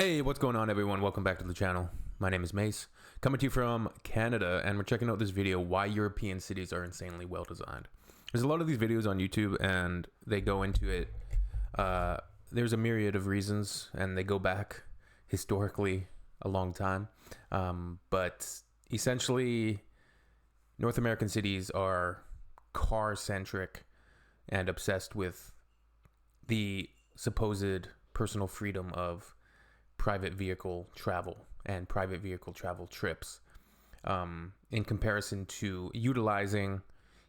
Hey, what's going on, everyone? Welcome back to the channel. My name is Mace, coming to you from Canada, and we're checking out this video, why European cities are insanely well designed. There's a lot of these videos on YouTube, and they go into it. There's a myriad of reasons, and they go back historically a long time. But essentially, North American cities are car-centric and obsessed with the supposed personal freedom of private vehicle travel and private vehicle travel trips, in comparison to utilizing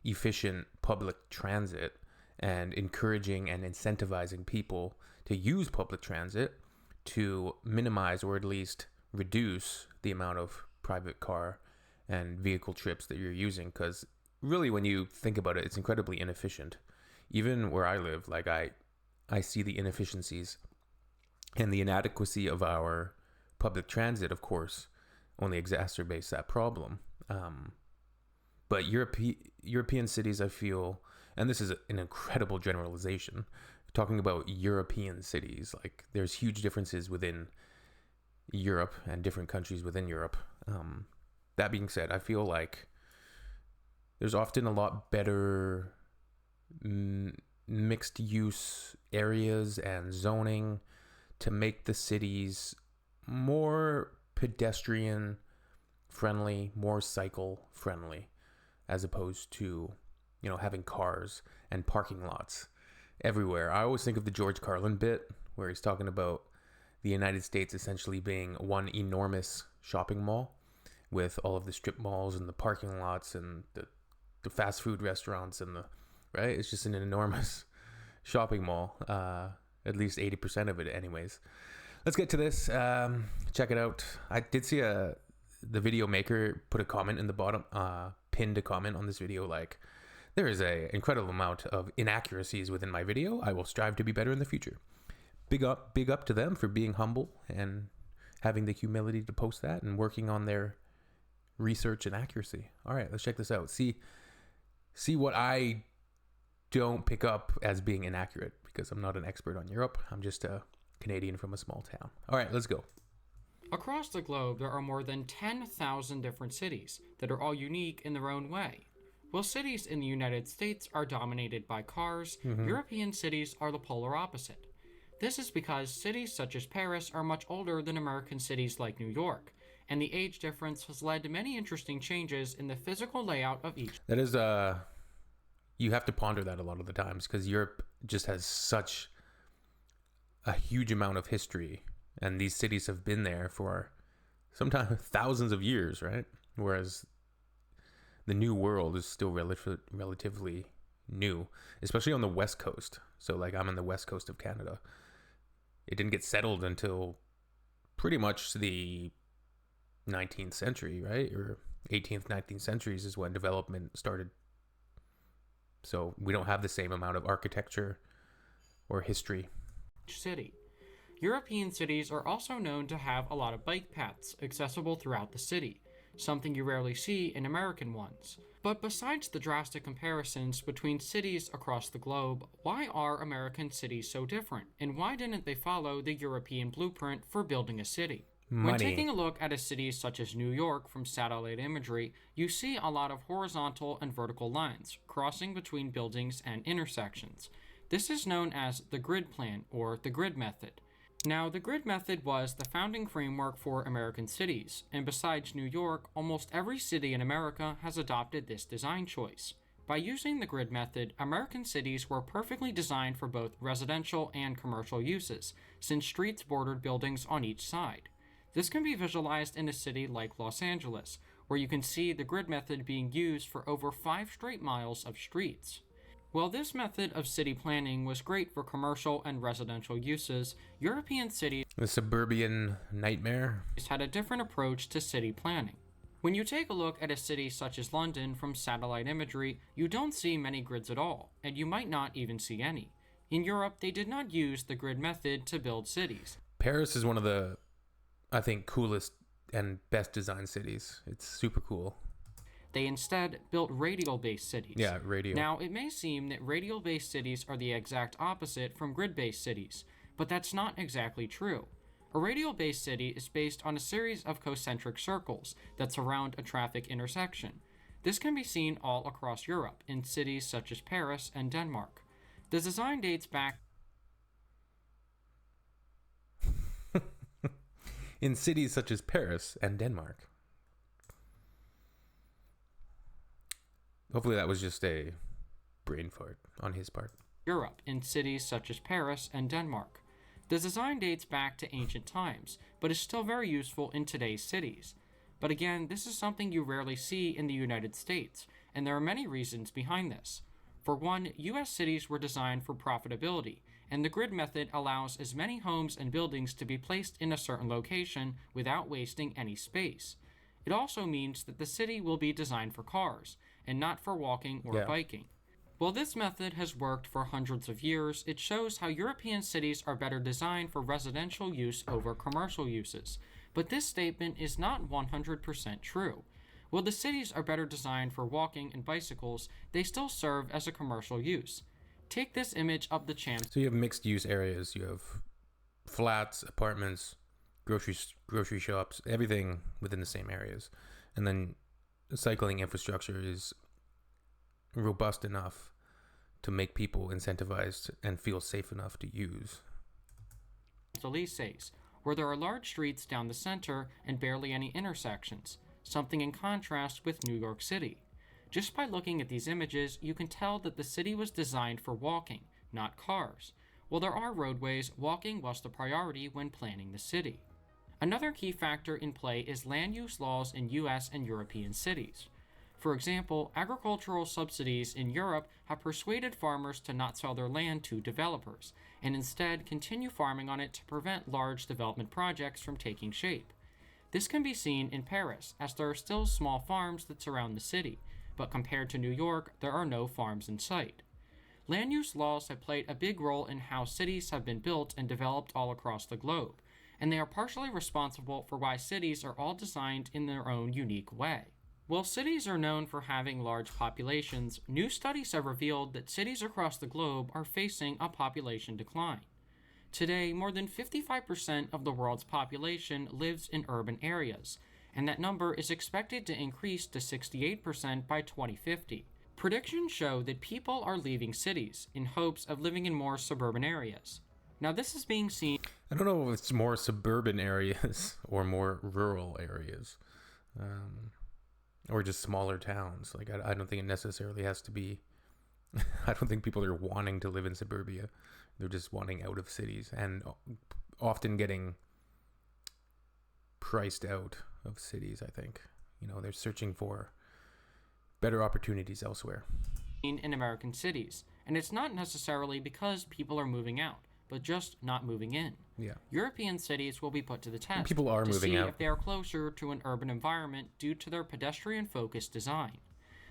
efficient public transit and encouraging and incentivizing people to use public transit to minimize or at least reduce the amount of private car and vehicle trips that you're using. Because really, when you think about it, it's incredibly inefficient. Even where I live, like I see the inefficiencies and the inadequacy of our public transit, of course, only exacerbates that problem. But European cities, I feel, and this is an incredible generalization, talking about European cities, like there's huge differences within Europe and different countries within Europe. That being said, I feel like there's often a lot better mixed use areas and zoning to make the cities more pedestrian friendly, more cycle friendly, as opposed to, having cars and parking lots everywhere. I always think of the George Carlin bit where he's talking about the United States essentially being one enormous shopping mall with all of the strip malls and the parking lots and the fast food restaurants and right? It's just an enormous shopping mall. At least 80% of it anyways. Let's get to this. Check it out. I did see the video maker put a comment in the bottom, pinned a comment on this video like, there is an incredible amount of inaccuracies within my video. I will strive to be better in the future. Big up to them for being humble and having the humility to post that and working on their research and accuracy. All right, let's check this out. See what I don't pick up as being inaccurate, because I'm not an expert on Europe. I'm just a Canadian from a small town. All right, let's go. Across the globe, there are more than 10,000 different cities that are all unique in their own way. While cities in the United States are dominated by cars, European cities are the polar opposite. This is because cities such as Paris are much older than American cities like New York, and the age difference has led to many interesting changes in the physical layout of each. That is you have to ponder that a lot of the times, because Europe just has such a huge amount of history, and these cities have been there for sometimes thousands of years, right? Whereas the new world is still relatively new, especially on the West Coast. So like I'm on the West Coast of Canada. It didn't get settled until pretty much the 19th century, right? Or 18th, 19th centuries is when development started. So we don't have the same amount of architecture or history. City. European cities are also known to have a lot of bike paths accessible throughout the city, something you rarely see in American ones. But besides the drastic comparisons between cities across the globe, why are American cities so different? And why didn't they follow the European blueprint for building a city? When taking a look at a city such as New York from satellite imagery, you see a lot of horizontal and vertical lines crossing between buildings and intersections. This is known as the grid plan, or the grid method. Now, the grid method was the founding framework for American cities, and besides New York, almost every city in America has adopted this design choice. By using the grid method, American cities were perfectly designed for both residential and commercial uses, since streets bordered buildings on each side. This can be visualized in a city like Los Angeles, where you can see the grid method being used for over 5 straight miles of streets. While this method of city planning was great for commercial and residential uses, European cities, The suburban nightmare, had a different approach to city planning. When you take a look at a city such as London from satellite imagery, you don't see many grids at all, and you might not even see any. In Europe, they did not use the grid method to build cities. Paris is one of the, I think, coolest and best designed cities. It's super cool. They instead built radial-based cities. Yeah, radial. Now, it may seem that radial-based cities are the exact opposite from grid-based cities, but that's not exactly true. A radial-based city is based on a series of concentric circles that surround a traffic intersection. This can be seen all across Europe in cities such as Paris and Denmark. The design dates back In cities such as Paris and Denmark. Hopefully that was just a brain fart on his part. Europe in cities such as Paris and Denmark. The design dates back to ancient times, but is still very useful in today's cities. But again, this is something you rarely see in the United States, and there are many reasons behind this. For one, U.S. cities were designed for profitability, and the grid method allows as many homes and buildings to be placed in a certain location without wasting any space. It also means that the city will be designed for cars, and not for walking or biking. While this method has worked for hundreds of years, it shows how European cities are better designed for residential use over commercial uses. But this statement is not 100% true. While the cities are better designed for walking and bicycles, they still serve as a commercial use. Take this image of the Champs. So you have mixed use areas. You have flats, apartments, grocery shops, everything within the same areas. And then the cycling infrastructure is robust enough to make people incentivized and feel safe enough to use. Élysées, where there are large streets down the center and barely any intersections, something in contrast with New York City. Just by looking at these images, you can tell that the city was designed for walking, not cars. While there are roadways, walking was the priority when planning the city. Another key factor in play is land use laws in US and European cities. For example, agricultural subsidies in Europe have persuaded farmers to not sell their land to developers, and instead continue farming on it to prevent large development projects from taking shape. This can be seen in Paris, as there are still small farms that surround the city, but compared to New York, there are no farms in sight. Land use laws have played a big role in how cities have been built and developed all across the globe, and they are partially responsible for why cities are all designed in their own unique way. While cities are known for having large populations, new studies have revealed that cities across the globe are facing a population decline. Today, more than 55% of the world's population lives in urban areas, and that number is expected to increase to 68% by 2050. Predictions show that people are leaving cities in hopes of living in more suburban areas. Now, this is being seen. I don't know if it's more suburban areas or more rural areas. Or just smaller towns. Like, I don't think it necessarily has to be. I don't think people are wanting to live in suburbia. They're just wanting out of cities and often getting priced out of cities, I think. You know, they're searching for better opportunities elsewhere. In American cities. And it's not necessarily because people are moving out, but just not moving in. Yeah. European cities will be put to the test. People are moving out to see if they are closer to an urban environment due to their pedestrian-focused design.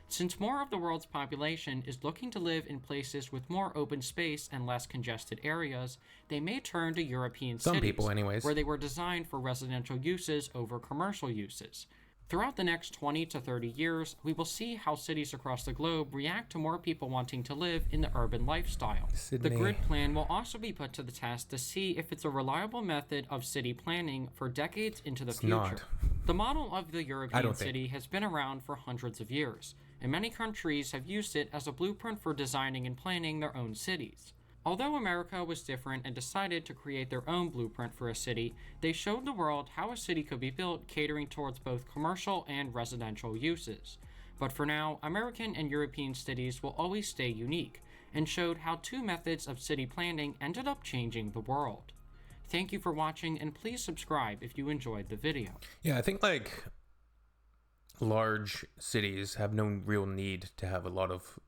Since more of the world's population is looking to live in places with more open space and less congested areas, they may turn to European cities, people anyways, where they were designed for residential uses over commercial uses. Throughout the next 20 to 30 years, we will see how cities across the globe react to more people wanting to live in the urban lifestyle. Sydney. The grid plan will also be put to the test to see if it's a reliable method of city planning for decades into the future. Not. The model of the European city has been around for hundreds of years, and many countries have used it as a blueprint for designing and planning their own cities. Although America was different and decided to create their own blueprint for a city, they showed the world how a city could be built catering towards both commercial and residential uses. But for now, American and European cities will always stay unique, and showed how two methods of city planning ended up changing the world. Thank you for watching, and please subscribe if you enjoyed the video. Yeah, I think like large cities have no real need to have a lot of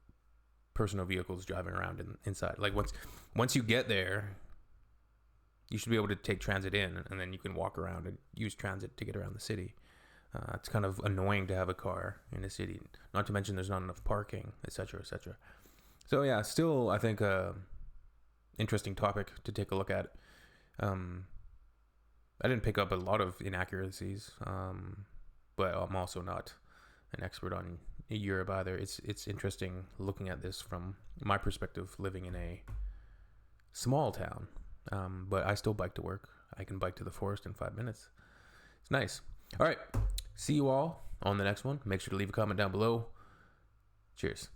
personal vehicles driving around inside. Like once you get there, you should be able to take transit in, and then you can walk around and use transit to get around the city. It's kind of annoying to have a car in a city, not to mention there's not enough parking, etc., etc. So yeah, still I think interesting topic to take a look at. I didn't pick up a lot of inaccuracies, but I'm also not an expert on Europe either. It's interesting looking at this from my perspective, living in a small town, but I still bike to work. I can bike to the forest in 5 minutes. It's nice. All right. See you all on the next one. Make sure to leave a comment down below. Cheers.